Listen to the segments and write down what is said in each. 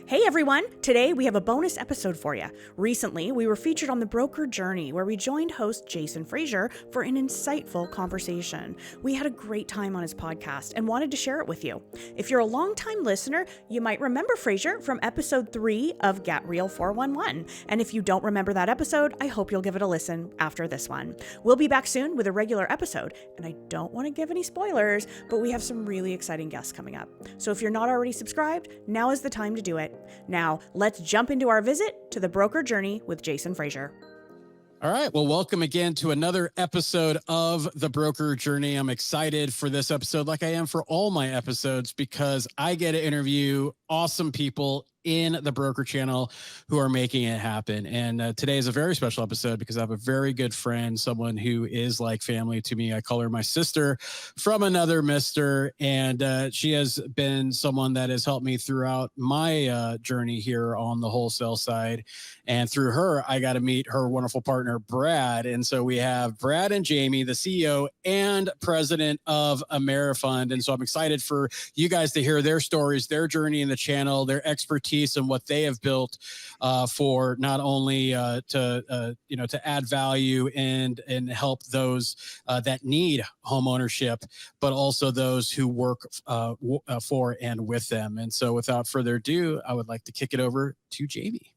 Hey everyone! Today we have a bonus episode for you. Recently, we were featured on The Broker Journey, where we joined host Jason Frazier for an insightful conversation. We had a great time on his podcast and wanted to share it with you. If you're a longtime listener, you might remember Frazier from episode 3 of Get Real 411. And if you don't remember that episode, I hope you'll give it a listen after this one. We'll be back soon with a regular episode, and I don't want to give any spoilers, but we have some really exciting guests coming up. So if you're not already subscribed, now is the time to do it. Now, let's jump into our visit to The Broker Journey with Jason Frazier. All right. Well, welcome again to another episode of The Broker Journey. I'm excited for this episode, like I am for all my episodes, because I get to interview awesome people in the broker channel who are making it happen. And today is a very special episode because I have a very good friend, someone who is like family to me. I call her my sister from another mister. And she has been someone that has helped me throughout my journey here on the wholesale side. And through her, I got to meet her wonderful partner, Brad. And so we have Brad and Jamie, the CEO and president of AmeriFund. And so I'm excited for you guys to hear their stories, their journey in the channel, their expertise, and what they have built for not only to add value and help those that need home ownership, but also those who work for and with them. And so without further ado, I would like to kick it over to Jamie.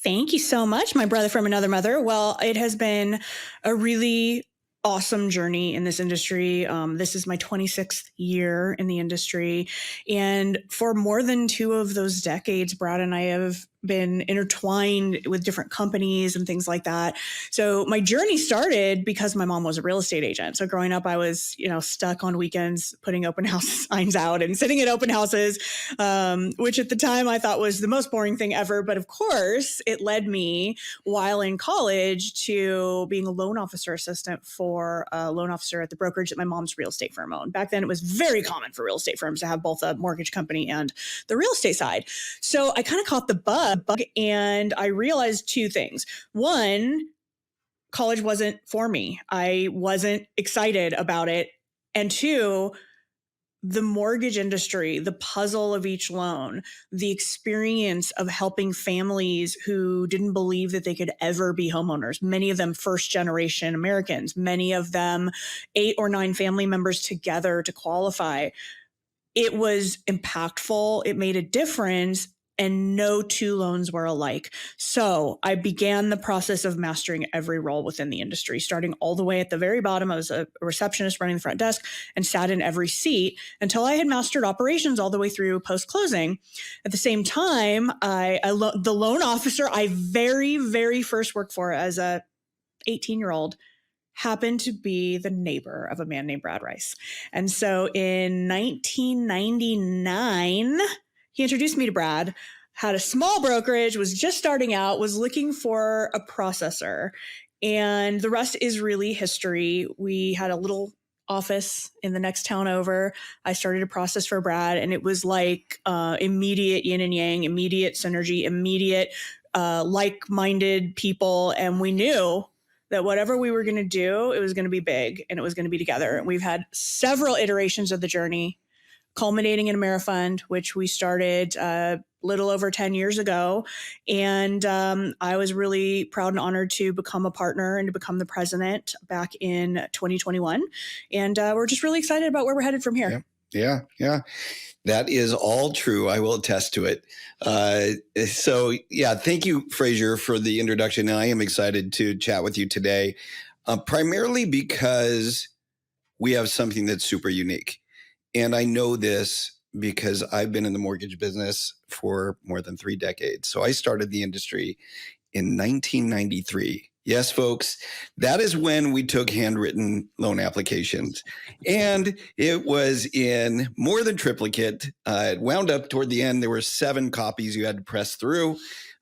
Thank you so much, my brother from another mother. Well, it has been a really awesome journey in this industry. This is my 26th year in the industry. And for more than 2 of those decades, Brad and I have been intertwined with different companies and things like that. So my journey started because my mom was a real estate agent. So growing up, I was, stuck on weekends putting open house signs out and sitting at open houses, which at the time I thought was the most boring thing ever. But of course, it led me while in college to being a loan officer assistant for a loan officer at the brokerage that my mom's real estate firm owned. Back then, it was very common for real estate firms to have both a mortgage company and the real estate side. So I kind of caught the bug and I realized 2 things. One, college wasn't for me. I wasn't excited about it. And 2, the mortgage industry, the puzzle of each loan, the experience of helping families who didn't believe that they could ever be homeowners, many of them first generation Americans, many of them 8 or 9 family members together to qualify. It was impactful. It made a difference. And no 2 loans were alike. So I began the process of mastering every role within the industry, starting all the way at the very bottom. I was a receptionist running the front desk and sat in every seat until I had mastered operations all the way through post-closing. At the same time, the loan officer I very, very first worked for as a 18-year-old happened to be the neighbor of a man named Brad Rice. And so in 1999, he introduced me to Brad, had a small brokerage, was just starting out, was looking for a processor. And the rest is really history. We had a little office in the next town over. I started a process for Brad, and it was like immediate yin and yang, immediate synergy, immediate like-minded people. And we knew that whatever we were going to do, it was going to be big and it was going to be together. And we've had several iterations of the journey, culminating in AmeriFund, which we started a little over 10 years ago. And I was really proud and honored to become a partner and to become the president back in 2021. And we're just really excited about where we're headed from here. Yeah. That is all true. I will attest to it. Thank you, Frazier, for the introduction. And I am excited to chat with you today, primarily because we have something that's super unique. And I know this because I've been in the mortgage business for more than 3 decades. So I started the industry in 1993. Yes, folks, that is when we took handwritten loan applications. And it was in more than triplicate. It wound up toward the end, there were 7 copies you had to press through.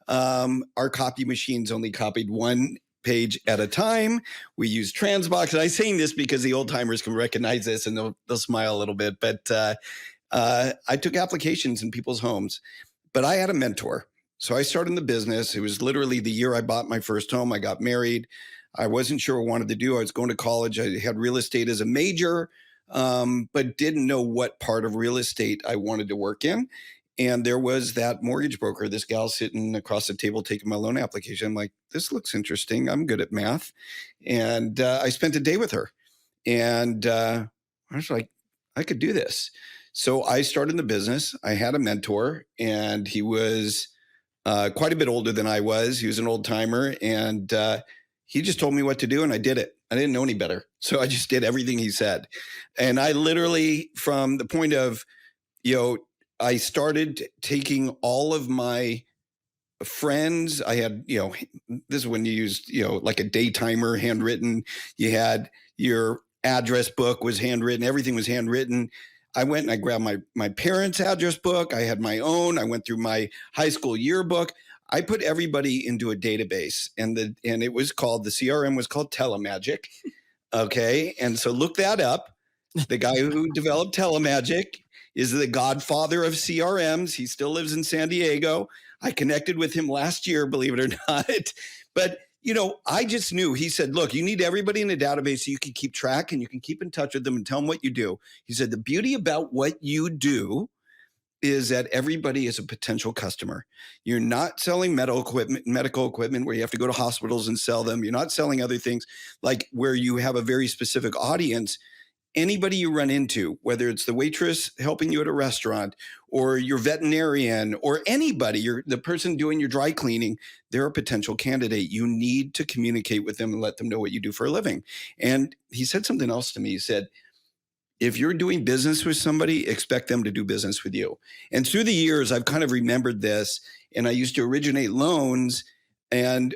Our copy machines only copied 1 page at a time. We use Transbox. And I'm saying this because the old timers can recognize this and they'll smile a little bit. But I took applications in people's homes, but I had a mentor. So I started in the business. It was literally the year I bought my first home. I got married. I wasn't sure what I wanted to do. I was going to college. I had real estate as a major, but didn't know what part of real estate I wanted to work in. And there was that mortgage broker, this gal sitting across the table taking my loan application. I'm like, this looks interesting. I'm good at math. And I spent a day with her. And I was like, I could do this. So I started the business. I had a mentor, and he was quite a bit older than I was. He was an old timer, and he just told me what to do, and I did it. I didn't know any better. So I just did everything he said. And I literally, from the point of, I started taking all of my friends. I had, this is when you used, like a day timer, handwritten. You had your address book was handwritten. Everything was handwritten. I went and I grabbed my parents' address book. I had my own. I went through my high school yearbook. I put everybody into a database, and it was called, the CRM was called Telemagic. Okay. And so look that up. The guy who developed Telemagic is the godfather of CRMs. He still lives in San Diego. I connected with him last year, believe it or not. But, I just knew. He said, look, you need everybody in a database so you can keep track and you can keep in touch with them and tell them what you do. He said, the beauty about what you do is that everybody is a potential customer. You're not selling medical equipment where you have to go to hospitals and sell them. You're not selling other things like where you have a very specific audience. Anybody you run into, whether it's the waitress helping you at a restaurant or your veterinarian or anybody, the person doing your dry cleaning, they're a potential candidate. You need to communicate with them and let them know what you do for a living. And he said something else to me. He said, if you're doing business with somebody, expect them to do business with you. And through the years, I've kind of remembered this, and I used to originate loans and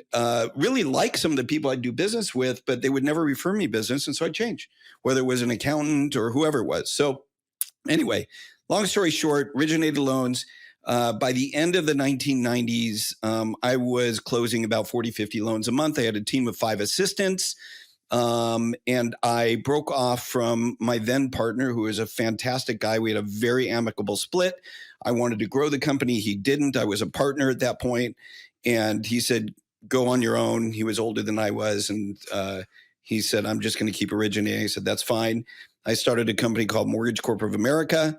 really like some of the people I do business with, but they would never refer me business. And so I changed, whether it was an accountant or whoever it was. So anyway, long story short, originated loans. By the end of the 1990s, I was closing about 40, 50 loans a month. I had a team of 5 assistants. And I broke off from my then partner, who was a fantastic guy. We had a very amicable split. I wanted to grow the company. He didn't. I was a partner at that point. And he said, go on your own. He was older than I was. And he said, I'm just going to keep originating. I said, that's fine. I started a company called Mortgage Corp of America.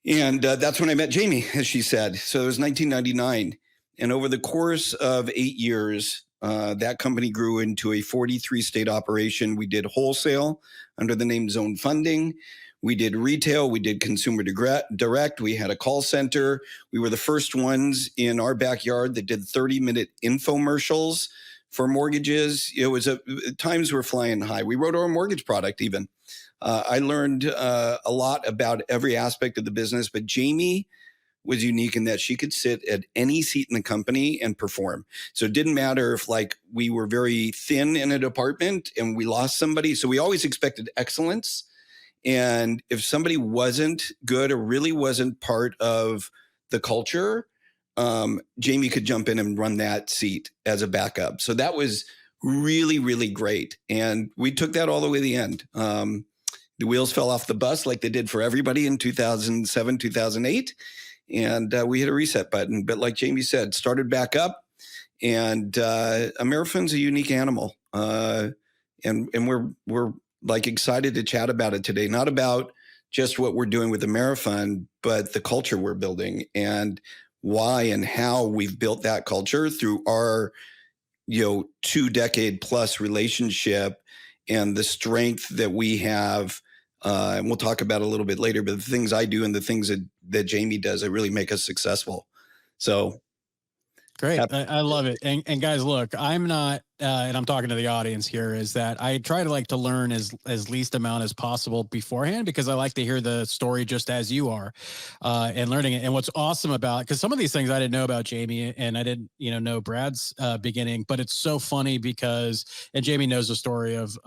And that's when I met Jamie, as she said. So it was 1999. And over the course of 8 years, that company grew into a 43-state operation. We did wholesale under the name Zone Funding. We did retail. We did consumer direct. We had a call center. We were the first ones in our backyard that did 30-minute infomercials for mortgages. It was times were flying high. We wrote our mortgage product even. I learned a lot about every aspect of the business, but Jamie was unique in that she could sit at any seat in the company and perform. So it didn't matter if we were very thin in a department and we lost somebody. So we always expected excellence. And if somebody wasn't good or really wasn't part of the culture, Jamie could jump in and run that seat as a backup. So that was really, really great. And we took that all the way to the end. The wheels fell off the bus like they did for everybody in 2007, 2008. And we hit a reset button. But like Jamie said, started back up. And Amerifun's a unique animal. And we're like excited to chat about it today, not about just what we're doing with Amerifun, but the culture we're building and why and how we've built that culture through our 2-decade plus relationship and the strength that we have. And we'll talk about it a little bit later, but the things I do and the things that Jamie does that really make us successful. So great. I love it. And guys, look, I'm not, and I'm talking to the audience here, is that I try to learn as least amount as possible beforehand, because I like to hear the story just as you are, and learning it. And what's awesome about, because some of these things I didn't know about Jamie, and I didn't, know Brad's beginning, but it's so funny because, and Jamie knows the story of,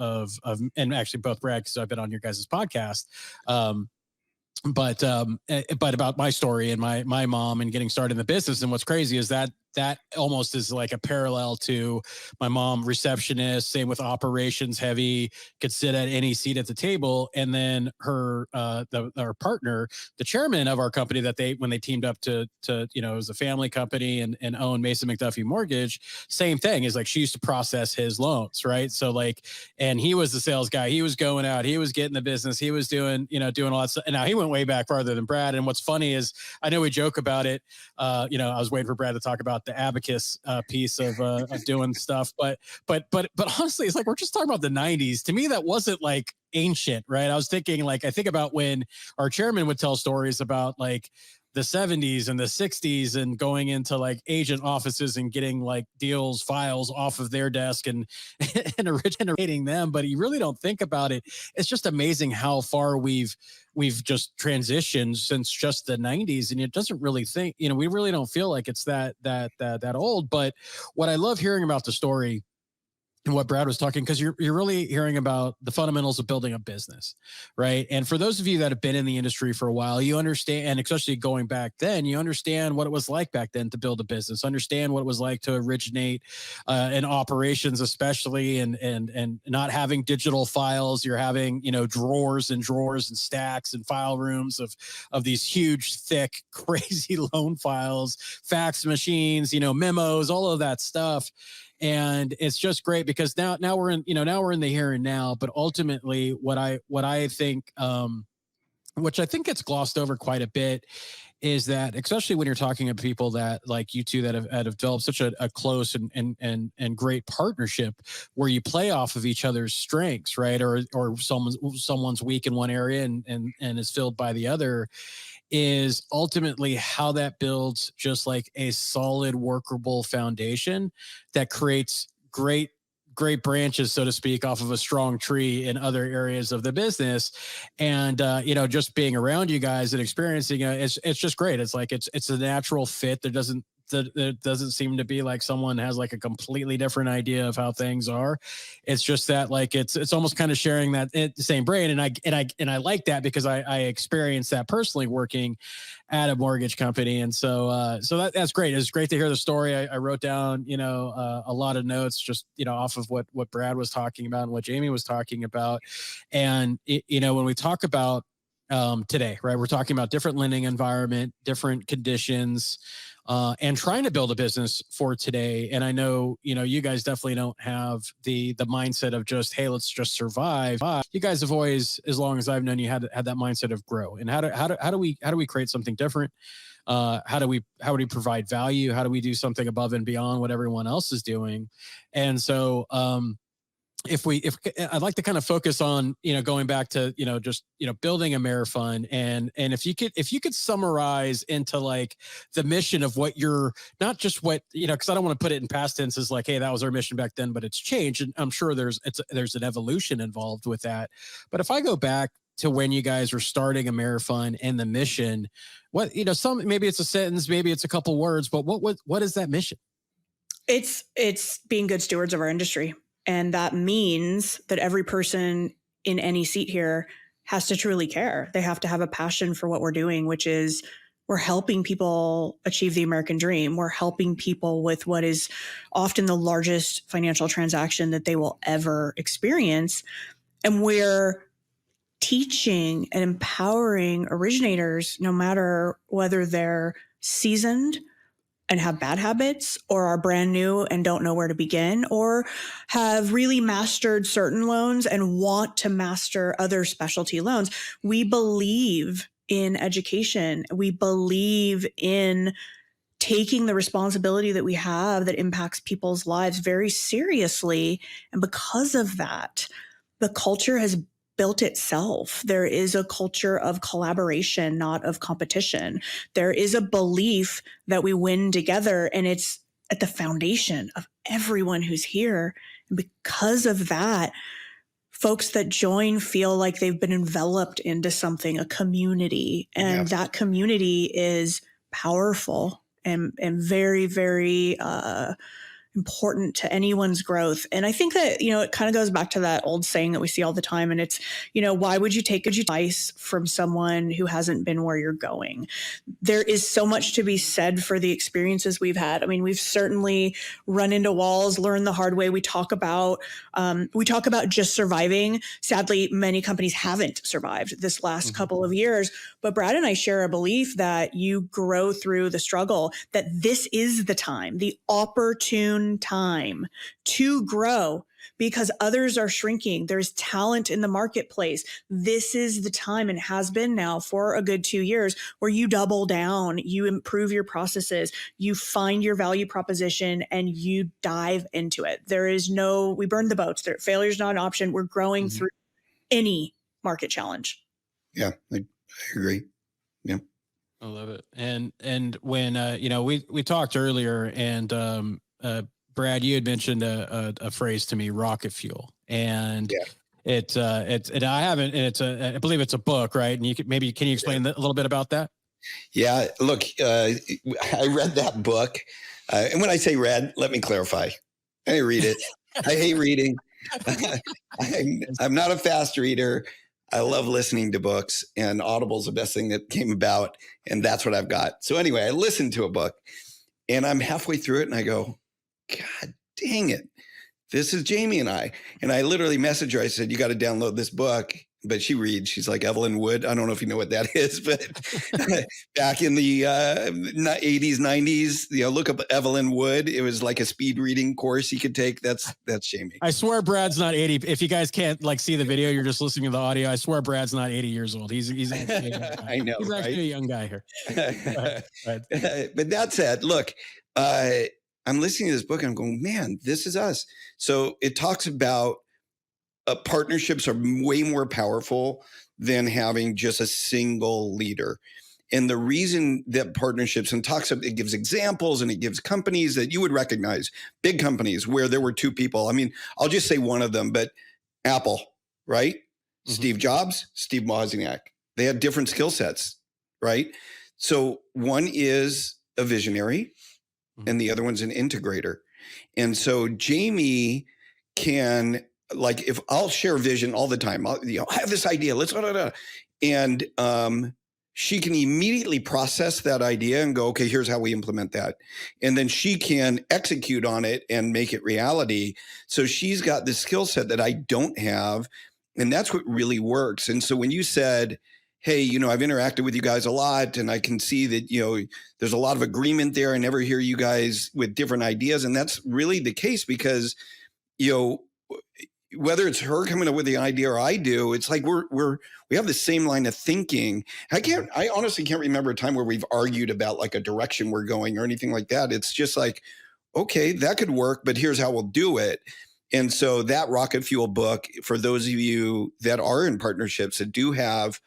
and actually both Brad, because I've been on your guys' podcast, but about my story and my mom and getting started in the business. And what's crazy is that that almost is like a parallel to my mom, receptionist, same with operations heavy, could sit at any seat at the table. And then her, our partner, the chairman of our company that when they teamed up to, it was a family company and own Mason McDuffie Mortgage, same thing is like, she used to process his loans. Right. So like, and he was the sales guy. He was going out, he was getting the business. He was doing all that stuff. And now he went way back farther than Brad. And what's funny is I know we joke about it. I was waiting for Brad to talk about the abacus piece of doing stuff, but honestly, it's like, we're just talking about the 90s. To me, that wasn't like ancient, right? I was thinking like, I think about when our chairman would tell stories about like the 70s and the 60s and going into like agent offices and getting like deals, files off of their desk and originating them. But you really don't think about it. It's just amazing how far we've just transitioned since just the 90s. And it doesn't really think, we really don't feel like it's that old. But what I love hearing about the story and what Brad was talking, because you're really hearing about the fundamentals of building a business, right? And for those of you that have been in the industry for a while, you understand, and especially going back then, you understand what it was like back then to build a business, understand what it was like to originate in operations, especially, and not having digital files. You're having, drawers and stacks and file rooms of these huge, thick, crazy loan files, fax machines, memos, all of that stuff. And it's just great because now we're in the here and now, but ultimately what I think, which I think gets glossed over quite a bit, is that especially when you're talking to people that like you two that have developed such a close and great partnership where you play off of each other's strengths, right? Or someone's weak in one area and is filled by the other, is ultimately how that builds just like a solid workable foundation that creates great branches, so to speak, off of a strong tree in other areas of the business. And, just being around you guys and experiencing it, it's just great. It's like, it's a natural fit. There doesn't seem to be like someone has like a completely different idea of how things are. It's just that like, it's almost kind of sharing that same brain. And I like that because I experienced that personally working at a mortgage company. And so that's great. It's great to hear the story. I wrote down, a lot of notes just, off of what Brad was talking about and what Jamie was talking about. And when we talk about today, right, we're talking about different lending environment, different conditions, and trying to build a business for today. And I know, you guys definitely don't have the mindset of just, hey, let's just survive. You guys have always, as long as I've known you, had that mindset of grow. And how do we create something different? How do we provide value? How do we do something above and beyond what everyone else is doing? And so, if I'd like to kind of focus on, going back to, just, building a Amerifund and if you could summarize into like the mission of what you're, not just what, cause I don't want to put it in past tense as like, hey, that was our mission back then, but it's changed. And I'm sure there's an evolution involved with that. But if I go back to when you guys were starting Amerifund and the mission, what, maybe it's a sentence, maybe it's a couple words, but what is that mission? It's being good stewards of our industry. And that means that every person in any seat here has to truly care. They have to have a passion for what we're doing, which is we're helping people achieve the American dream. We're helping people with what is often the largest financial transaction that they will ever experience. And we're teaching and empowering originators, no matter whether they're seasoned and have bad habits or are brand new and don't know where to begin or have really mastered certain loans and want to master other specialty loans. We believe in education. We believe in taking the responsibility that we have that impacts people's lives very seriously. And because of that, the culture has built itself. There is a culture of collaboration, not of competition. There is a belief that we win together, and it's at the foundation of everyone who's here. And because of that, folks that join feel like they've been enveloped into something, a community, and that community is powerful and very, very important to anyone's growth. And I think that, it kind of goes back to that old saying that we see all the time. And it's, why would you take advice from someone who hasn't been where you're going? There is so much to be said for the experiences we've had. I mean, we've certainly run into walls, learned the hard way. We talk about just surviving. Sadly, many companies haven't survived this last couple of years. But Brad and I share a belief that you grow through the struggle, that this is the time, the opportune time to grow, because others are shrinking. There's talent in the marketplace. This is the time, and has been now for a good 2 years, where you double down, you improve your processes, you find your value proposition, and you dive into it. We burn the boats. Failure is not an option. We're growing through any market challenge. Yeah, I agree. Yeah. I love it. And when, we talked earlier, and Brad, you had mentioned a phrase to me, rocket fuel, and I believe it's a book, right? And can you explain a little bit about that? Yeah, look, I read that book. And when I say read, let me clarify. I didn't read it. I hate reading. I'm not a fast reader. I love listening to books, and Audible's the best thing that came about. And that's what I've got. So anyway, I listened to a book, and I'm halfway through it, and I go, God dang it. This is Jamie and I. And I literally messaged her. I said, you got to download this book. But she reads. She's like Evelyn Wood. I don't know if you know what that is, but back in the 80s, 90s, look up Evelyn Wood. It was like a speed reading course you could take. That's Jamie. I swear Brad's not 80. If you guys can't see the video, you're just listening to the audio. I swear Brad's not 80 years old. He's actually a young guy. I know. He's actually a young guy here. But that said, look, I'm listening to this book and I'm going, man, this is us. So it talks about partnerships are way more powerful than having just a single leader. And the reason that partnerships, and it gives examples, and it gives companies that you would recognize, big companies where there were two people. I mean, I'll just say one of them, but Apple, right? Mm-hmm. Steve Jobs, Steve Wozniak. They had different skill sets, right? So one is a visionary, and the other one's an integrator. And so Jamie can, if I'll share vision all the time, I'll have this idea, and she can immediately process that idea and go, okay, here's how we implement that. And then she can execute on it and make it reality. So she's got the skill set that I don't have. And that's what really works. And so when you said, hey, I've interacted with you guys a lot, and I can see that, there's a lot of agreement there. I never hear you guys with different ideas. And that's really the case, because, whether it's her coming up with the idea or I do, it's like we have the same line of thinking. I honestly can't remember a time where we've argued about like a direction we're going or anything like that. It's just like, okay, that could work, but here's how we'll do it. And so that Rocket Fuel book, for those of you that are in partnerships that do have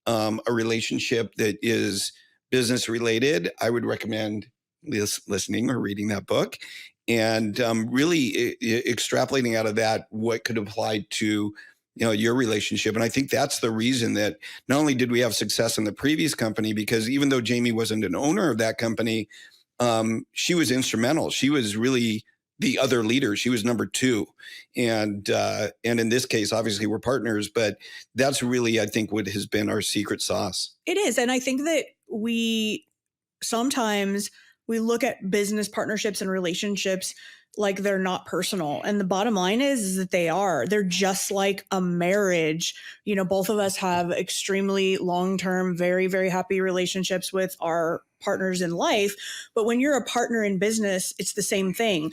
a relationship that is business related, I would recommend listening or reading that book. And really extrapolating out of that what could apply to your relationship. And I think that's the reason that not only did we have success in the previous company, because even though Jamie wasn't an owner of that company, she was instrumental. She was really the other leader. She was number two. And in this case, obviously we're partners, but that's really, I think, what has been our secret sauce. It is. And I think that sometimes we look at business partnerships and relationships like they're not personal. And the bottom line is that they are. They're just like a marriage. Both of us have extremely long-term, very, very happy relationships with our partners in life. But when you're a partner in business, it's the same thing.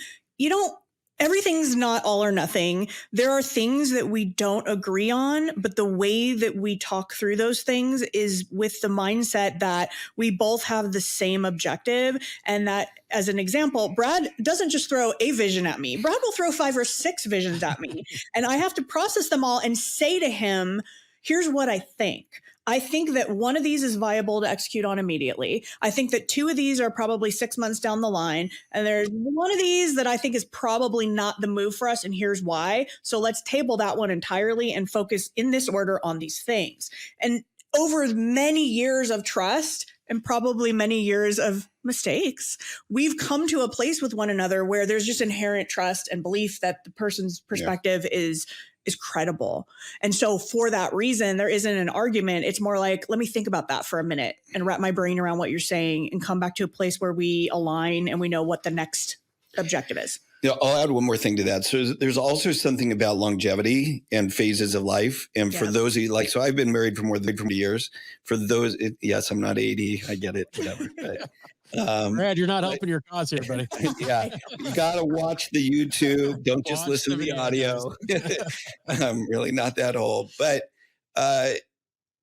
Everything's not all or nothing. There are things that we don't agree on, but the way that we talk through those things is with the mindset that we both have the same objective. And that, as an example, Brad doesn't just throw a vision at me. Brad will throw 5 or 6 visions at me. And I have to process them all and say to him, here's what I think. I think that one of these is viable to execute on immediately. I think that 2 of these are probably 6 months down the line. And there's one of these that I think is probably not the move for us. And here's why. So let's table that one entirely and focus in this order on these things. And over many years of trust, and probably many years of mistakes, we've come to a place with one another where there's just inherent trust and belief that the person's perspective is credible. And so for that reason, there isn't an argument. It's more like, let me think about that for a minute and wrap my brain around what you're saying and come back to a place where we align and we know what the next objective is. I'll add one more thing to that. So there's also something about longevity and phases of life. And for those of you so I've been married for more than 20 years. For those, yes, I'm not 80. I get it, whatever. But, Brad, you're not helping your cause here, buddy. Yeah, you got to watch the YouTube. Don't just listen to the audio. I'm really not that old. But,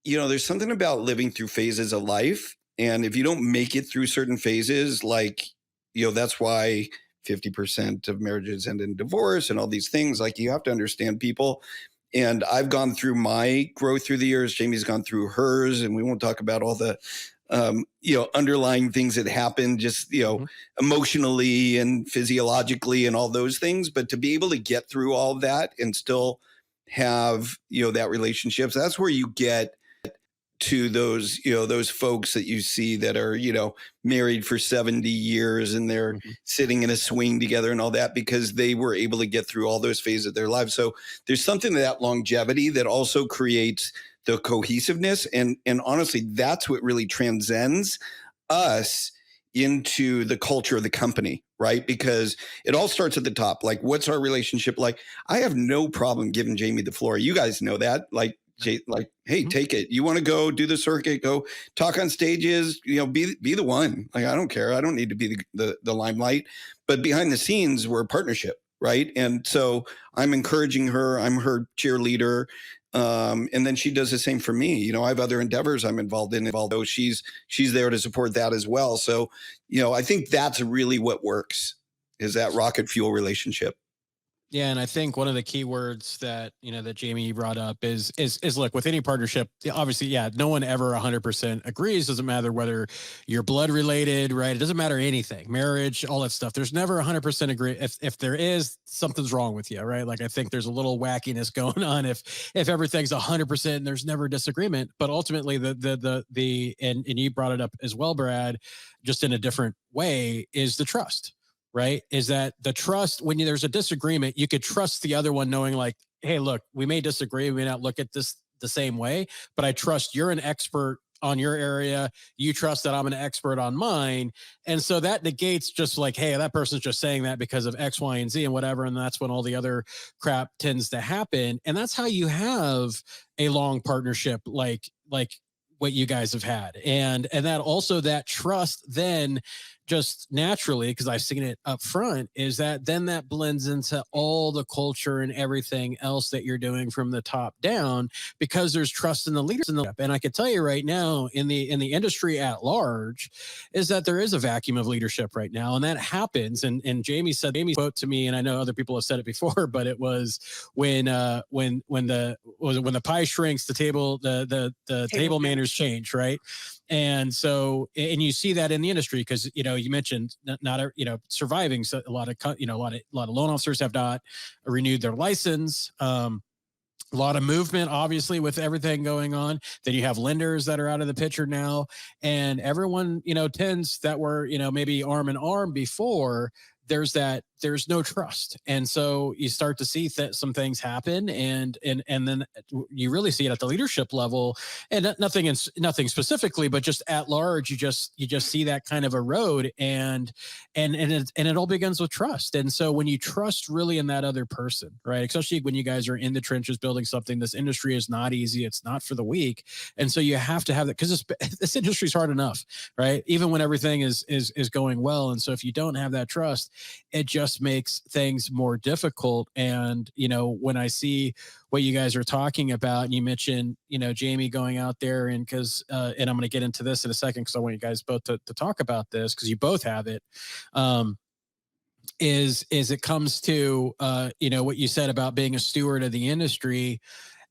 there's something about living through phases of life. And if you don't make it through certain phases, that's why 50% of marriages end in divorce and all these things. Like, you have to understand people. And I've gone through my growth through the years. Jamie's gone through hers, and we won't talk about all the underlying things that happen just, emotionally and physiologically and all those things. But to be able to get through all of that and still have, that relationships, that's where you get to those, those folks that you see that are, married for 70 years and they're sitting in a swing together and all that, because they were able to get through all those phases of their lives. So there's something to that longevity that also creates the cohesiveness. And honestly, that's what really transcends us into the culture of the company, right? Because it all starts at the top. Like, what's our relationship like? I have no problem giving Jamie the floor. You guys know that. Hey, take it. You want to go do the circuit, go talk on stages, be the one. Like, I don't care. I don't need to be the limelight. But behind the scenes, we're a partnership, right? And so I'm encouraging her. I'm her cheerleader. And then she does the same for me. I have other endeavors I'm involved in. Although she's there to support that as well. So, I think that's really what works, is that rocket fuel relationship. Yeah, and I think one of the key words that that Jamie brought up is look, with any partnership, obviously, no one ever 100% agrees. Doesn't matter whether you're blood related, right? It doesn't matter anything, marriage, all that stuff. There's never 100% agree. If there is, something's wrong with you, right? Like, I think there's a little wackiness going on if everything's 100% and there's never disagreement. But ultimately, and you brought it up as well, Brad, just in a different way, is the trust. Right? Is that the trust when there's a disagreement, you could trust the other one knowing like, hey, look, we may disagree. We may not look at this the same way, but I trust you're an expert on your area. You trust that I'm an expert on mine. And so that negates just like, hey, that person's just saying that because of X, Y, and Z and whatever. And that's when all the other crap tends to happen. And that's how you have a long partnership like what you guys have had. And that also that trust then just naturally, because I've seen it up front, is that then that blends into all the culture and everything else that you're doing from the top down, because there's trust in the leaders. And I can tell you right now in the industry at large is that there is a vacuum of leadership right now. And that happens. And Jamie quote to me, and I know other people have said it before, but it was when the pie shrinks, the table manners change, right? And so, and you see that in the industry, because, you mentioned not surviving. So a lot of loan officers have not renewed their license. A lot of movement, obviously, with everything going on. Then you have lenders that are out of the picture now, and everyone, tends that were, maybe arm in arm before. There's no trust. And so you start to see some things happen, and then you really see it at the leadership level, and nothing specifically, but just at large, you just see that kind of erode, and it all begins with trust. And so when you trust really in that other person, right, especially when you guys are in the trenches building something, this industry is not easy. It's not for the weak. And so you have to have that, because this industry is hard enough, right? Even when everything is going well. And so if you don't have that trust, it just makes things more difficult. And, when I see what you guys are talking about, and you mentioned, Jamie going out there, and and I'm going to get into this in a second, because I want you guys both to talk about this, because you both have it. Is it comes to, what you said about being a steward of the industry,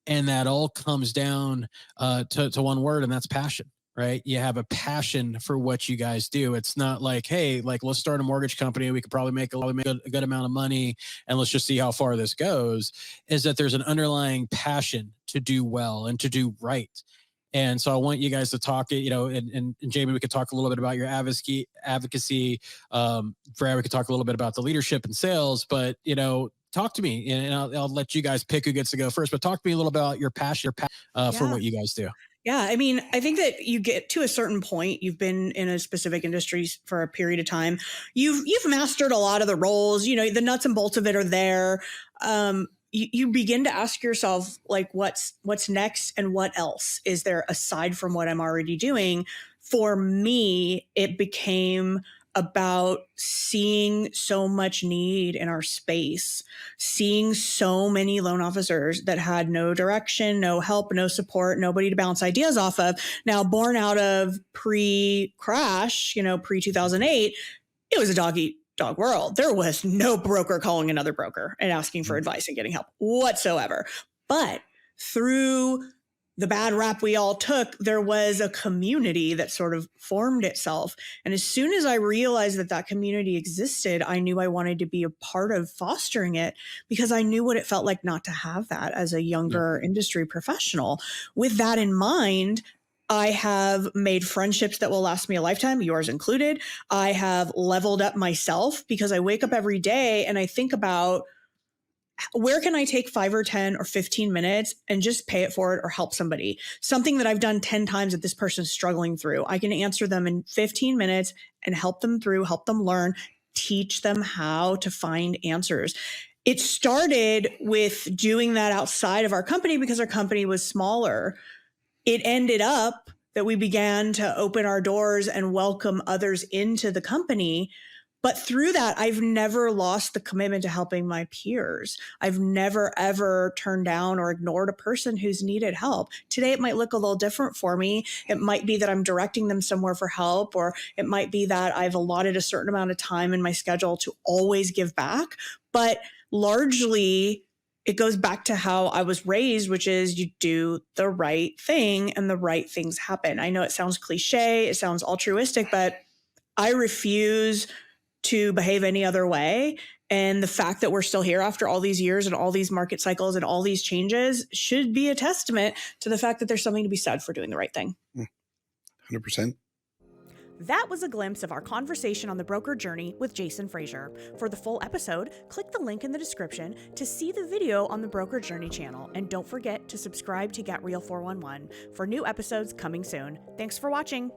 and that all comes down to one word, and that's passion. Right? You have a passion for what you guys do. It's not like, hey, let's start a mortgage company. We could probably make a good amount of money, and let's just see how far this goes. Is that there's an underlying passion to do well and to do right. And so I want you guys to talk, and Jamie, we could talk a little bit about your advocacy. Brad, we could talk a little bit about the leadership and sales, but, talk to me, and I'll let you guys pick who gets to go first, but talk to me a little about your passion for what you guys do. Yeah, I mean, I think that you get to a certain point, you've been in a specific industry for a period of time. You've mastered a lot of the roles, the nuts and bolts of it are there. You begin to ask yourself, like, what's next and what else is there aside from what I'm already doing? For me, it became about seeing so much need in our space, seeing so many loan officers that had no direction, no help, no support, nobody to bounce ideas off of. Now, born out of pre-crash, pre-2008, it was a dog world. There was no broker calling another broker and asking for advice and getting help whatsoever. But through the bad rap we all took, there was a community that sort of formed itself. And as soon as I realized that community existed, I knew I wanted to be a part of fostering it, because I knew what it felt like not to have that as a younger industry professional. With that in mind, I have made friendships that will last me a lifetime, yours included. I have leveled up myself, because I wake up every day and I think about, where can I take 5 or 10 or 15 minutes and just pay it forward or help somebody? Something that I've done 10 times that this person's struggling through. I can answer them in 15 minutes and help them through, help them learn, teach them how to find answers. It started with doing that outside of our company because our company was smaller. It ended up that we began to open our doors and welcome others into the company. But through that, I've never lost the commitment to helping my peers. I've never, ever turned down or ignored a person who's needed help. Today, it might look a little different for me. It might be that I'm directing them somewhere for help, or it might be that I've allotted a certain amount of time in my schedule to always give back. But largely, it goes back to how I was raised, which is you do the right thing and the right things happen. I know it sounds cliche, it sounds altruistic, but I refuse to behave any other way. And the fact that we're still here after all these years and all these market cycles and all these changes should be a testament to the fact that there's something to be said for doing the right thing. 100%. That was a glimpse of our conversation on the broker journey with Jason Frazier. For the full episode, click the link in the description to see the video on the Broker Journey channel. And don't forget to subscribe to Get Real 411 for new episodes coming soon. Thanks for watching.